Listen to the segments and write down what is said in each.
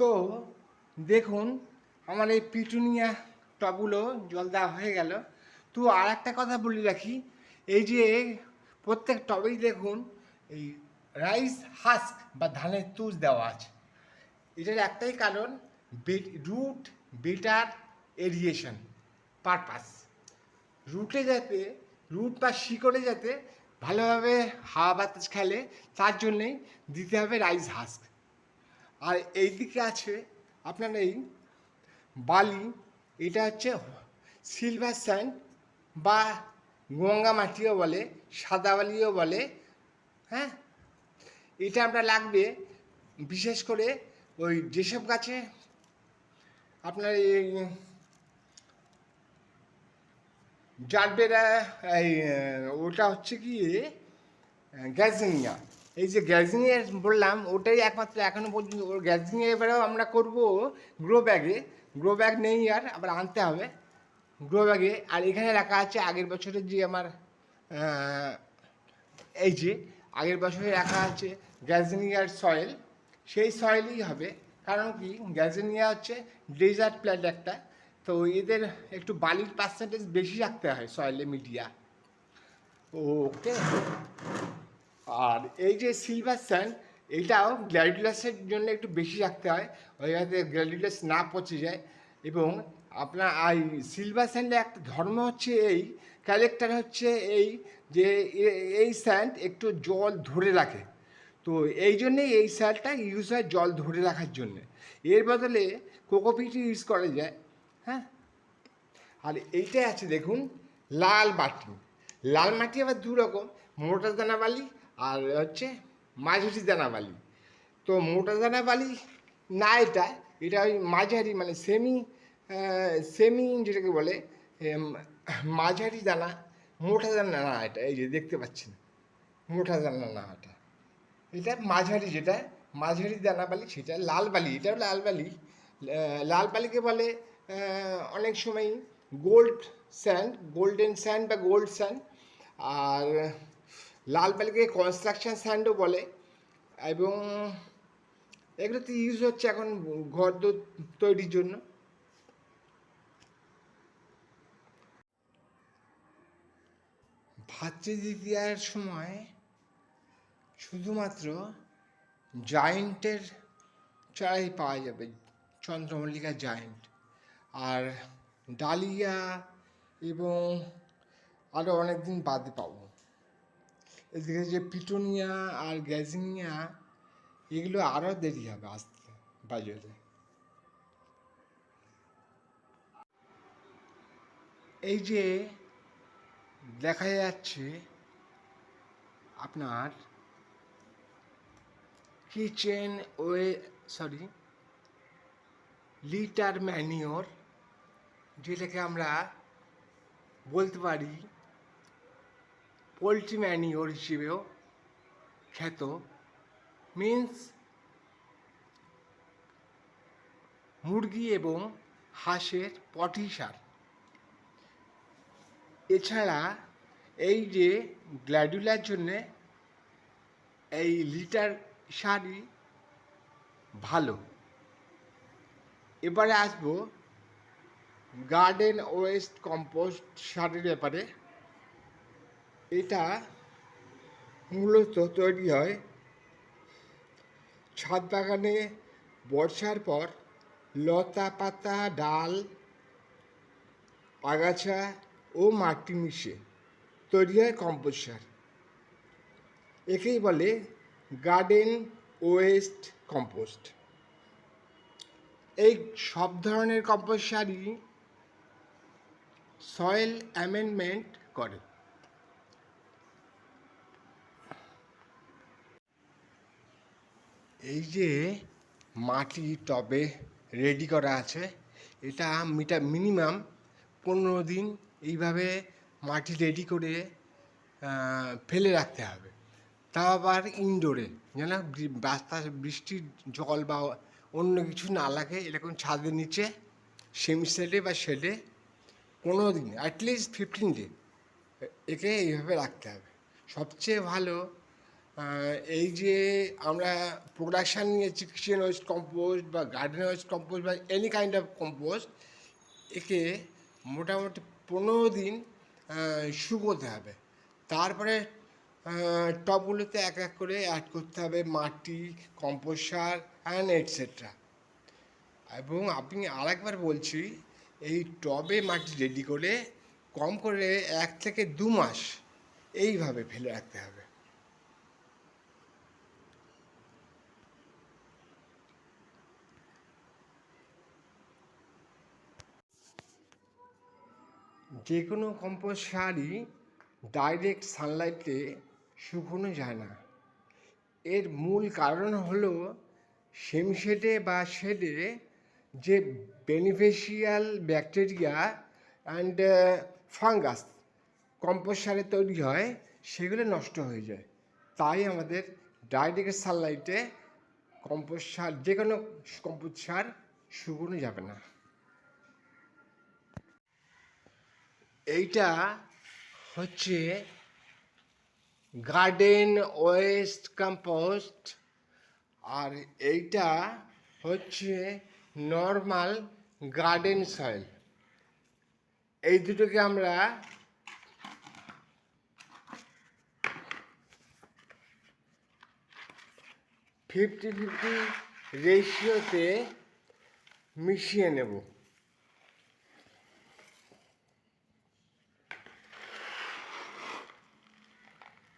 তো দেখুন আমার এই পিটুনিয়া টবগুলো জল দেওয়া হয়ে গেল। তো আর একটা কথা বলে রাখি, এই যে প্রত্যেক টবেই দেখুন এই রাইস হাস্ক বা ধানের তুষ দেওয়া আছে। এটার একটাই কারণ, রুট বেটার এরিয়েশন পারপাস। রুটে যাতে, রুট বা শিকড়ে যাতে ভালোভাবে হাওয়া বাতাস খেলে, তার জন্যেই দিতে হবে রাইস হাস্ক। আর এই দিকে আছে আপনার এই বালি, এটা হচ্ছে সিলভার স্যান্ড বা গঙ্গা মাটিও বলে, সাদা বালিও বলে। হ্যাঁ, এটা আমরা লাগবে বিশেষ করে ওই যেসব গাছে আপনার এই জারবেরা, এই ওটা হচ্ছে কি গ্যাজিনিয়া। এই যে গ্যাজিনিয়া বললাম, ওটাই একমাত্র এখনও পর্যন্ত ওর গ্যাজিনিয়া এবারেও আমরা করবো গ্রো ব্যাগে। গ্রো ব্যাগ নেই, আর আবার আনতে হবে গ্রো ব্যাগে। আর এখানে রাখা আছে আগের বছরের যে আমার এই যে আগের বছরে রাখা আছে গ্যাজিনিয়ার সয়েল, সেই সয়েলই হবে। কারণ কি, গ্যাজিনিয়া হচ্ছে ডেজার্ট প্ল্যান্ট একটা, তো এদের একটু বালির পার্সেন্টেজ বেশি রাখতে হয় সয়েলে, মিডিয়া। ওকে। আর এই যে সিলভার স্যান্ড, এইটাও গ্ল্যাডিউলাসের জন্য একটু বেশি রাখতে হয়, ওই যাতে গ্ল্যাডিউলাস না পচে যায়। এবং আপনার এই সিলভার স্যান্ডের একটা ধর্ম হচ্ছে এই, ক্যারেক্টার হচ্ছে এই যে এই স্যান্ড একটু জল ধরে রাখে। তো এই জন্যেই এই স্যান্ডটা ইউজ হয় জল ধরে রাখার জন্যে। এর বদলে কোকোপিট ইউজ করা যায়। হ্যাঁ, আর এইটাই আছে দেখুন লাল মাটি। লাল মাটি আবার দু রকম, মোটা দানা বালি আর হচ্ছে মাঝারি দানা বালি। তো মোটা দানা বালি না, এটা এটা ওই মাঝারি, মানে সেমি সেমি যেটাকে বলে মাঝারি দানা। মোটা দানা না এটা, এই যে দেখতে পাচ্ছেন মোটা দানা না এটা, এটা মাঝারি, যেটা মাঝারি দানা বালি সেটা লাল বালি। এটাও লাল বালি। লাল বালিকে বলে অনেক সময় গোল্ড স্যান্ড, গোল্ডেন স্যান্ড বা গোল্ড স্যান্ড। আর লাল বালিকে কনস্ট্রাকশন স্যান্ডও বলে। এবং এগুলোতে ইউজ হচ্ছে এখন ঘর তৈরির জন্য। ভাতৃদ্বিতীয়ার সময় শুধুমাত্র জায়েন্টের চারাই পাওয়া যাবে, চন্দ্রমল্লিকা জায়েন্ট। আর ডালিয়া এবং আরও অনেক দিন বাদে পাবো। এদিকে যে পিটুনিয়া আর গ্যাজিনিয়া, এগুলো আরও দেরি হবে আসতে বাজারে। এই যে দেখা যাচ্ছে আপনার কিচেন লিটার ম্যানিওর, যেটাকে আমরা বলতে পারি পোলট্রি ম্যানিওর হিসেবেও খ্যাত। মিন্স মুরগি এবং হাঁসের পটি সার। এছাড়া এই যে গ্ল্যাডুলার জন্যে এই লিটার সারই ভালো। এবারে আসবো গার্ডেন ওয়েস্ট কম্পোস্ট সারের ব্যাপারে। এটা মূলত তৈরি হয় ছাদ বাগানে বর্ষার পর লতা পাতা, ডাল, আগাছা ও মাটি মিশে তৈরি হয় কম্পোস্ট সার। একেই বলে গার্ডেন ওয়েস্ট কম্পোস্ট। এই সব ধরনের কম্পোস্ট সারই সয়েল অ্যামেন্ডমেন্ট করে। এই যে মাটি টবে রেডি করা আছে, এটা মিনিমাম 15 দিন এইভাবে মাটি রেডি করে ফেলে রাখতে হবে। তাও আবার ইনডোরে, যেন বৃষ্টির জল বা অন্য কিছু না লাগে। এরকম ছাদের নিচে সেমি শেডে বা শেডে 15 দিন, অ্যাটলিস্ট 15 ডে একে এইভাবে রাখতে হবে। সবচেয়ে ভালো এই যে আমরা প্রোডাকশান নিয়েছি কিচেন ওয়েস্ট কম্পোস্ট বা গার্ডেন ওয়েস্ট কম্পোস্ট বা এনি কাইন্ড অফ কম্পোস্ট, একে মোটামুটি 15 দিন শুকোতে হবে। তারপরে টবগুলোতে এক এক করে অ্যাড করতে হবে মাটি, কম্পোস্ট সার অ্যান্ড এটসেট্রা। এবং আপনি আরেকবার বলছি, এই টবে মাটি রেডি করে কম করে 1 থেকে 2 মাস এইভাবে ফেলে রাখতে হবে। যে কোনো কম্পোস্ট সারই ডাইরেক্ট সানলাইটে শুকোনো যায় না। এর মূল কারণ হলো শেডে বা শেডে যে beneficial bacteria and fungus compost সারে তৈরি হয়, সেগুলো নষ্ট হয়ে যায়। তাই আমাদের ডাইরেক্ট সানলাইটে কম্পোস্ট সার, যে কোনো কম্পোস্ট সার শুকোনো যাবে না। এইটা হচ্ছে গার্ডেন ওয়েস্ট কম্পোস্ট, আর এইটা হচ্ছে নর্মাল গার্ডেন সয়েল। এই দুটোকে আমরা 50-50 রেশিওতে মিশিয়ে নেব।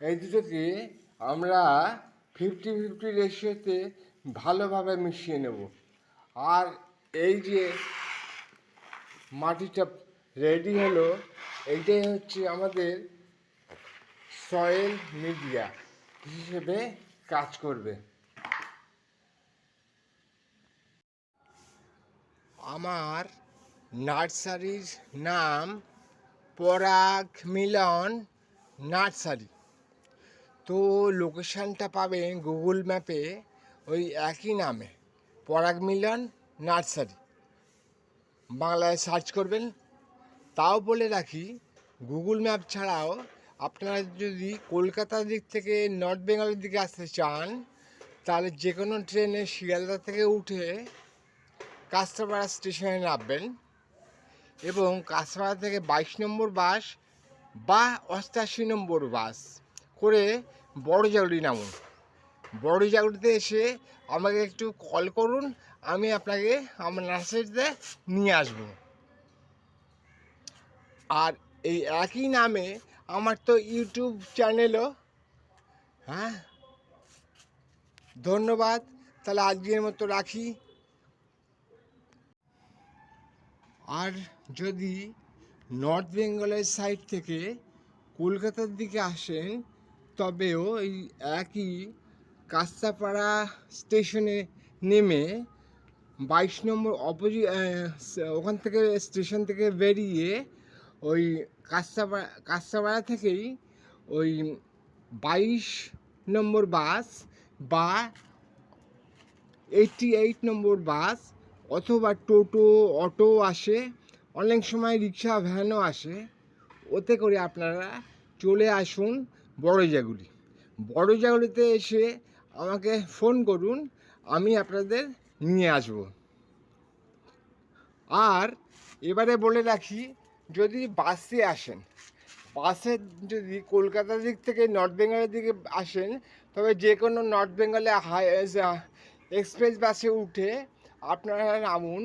এই দুটোকে আমরা 50-50 রেশিওতে ভালোভাবে মিশিয়ে নেব। আর এই যে মাটিটা রেডি হলো, এইটাই হচ্ছে আমাদের সয়েল মিডিয়া হিসেবে কাজ করবে। আমার নার্সারির নাম পরাগ মিলন নার্সারি। তো লোকেশানটা পাবেন গুগল ম্যাপে ওই একই নামে, পরাগ মিলন নার্সারি, বাংলায় সার্চ করবেন। তাও বলে রাখি, গুগল ম্যাপ ছাড়াও আপনারা যদি কলকাতার দিক থেকে নর্থ বেঙ্গলের দিকে আসতে চান, তাহলে যে কোনো ট্রেনে শিয়ালদা থেকে উঠে কাঁচরাপাড়া স্টেশনে নামবেন এবং কাঁচরাপাড়া থেকে 22 নম্বর বাস বা 88 নম্বর বাস করে বড়জাগুড়ি নামুন। বড়জাগুড়িতে এসে আমাকে একটু কল করুন, আমি আপনাকে আমার নার্সারিতে নিয়ে আসবো। আর এই একই নামে আমার তো ইউটিউব চ্যানেলও। হ্যাঁ, ধন্যবাদ। তাহলে আজকের মতো রাখি। আর যদি নর্থ বেঙ্গলের সাইড থেকে কলকাতার দিকে আসেন, তবেও এই একই কাঁচরাপাড়া স্টেশনে নেমে 22 নম্বর ওখান থেকে স্টেশন থেকে বেরিয়ে ওই কাঁচরাপাড়া থেকেই ওই 22 নম্বর বাস বা 88 নম্বর বাস অথবা টোটো, অটো আসে, অনেক সময় রিক্সা ভ্যানও আসে, ওতে করে আপনারা চলে আসুন বড়জাগুড়ি। বড়জাগুড়িতে এসে আমাকে ফোন করুন, আমি আপনাদের নিয়ে আসব। আর এবারে বলে রাখি, যদি বাসে আসেন, বাসে যদি কলকাতার দিক থেকে নর্থ বেঙ্গলের দিকে আসেন, তবে যে কোনো নর্থ বেঙ্গলে এক্সপ্রেস বাসে উঠে আপনারা নামুন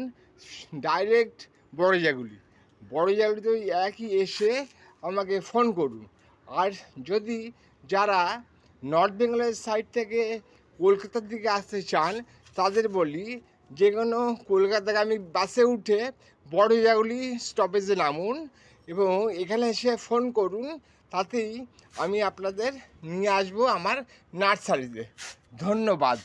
ডাইরেক্ট বড়জাগুড়ি। বড়জাগুড়িতে ওই একই এসে আমাকে ফোন করুন। আর যদি যারা নর্থ বেঙ্গলের সাইড থেকে কলকাতার দিকে আসতে চান, তাদের বলি যে কোনো কলকাতাগামী বাসে উঠে বড়জাগুড়ি স্টপেজে নামুন এবং এখানে এসে ফোন করুন, তাতেই আমি আপনাদের নিয়ে আসবো আমার নার্সারিতে। ধন্যবাদ।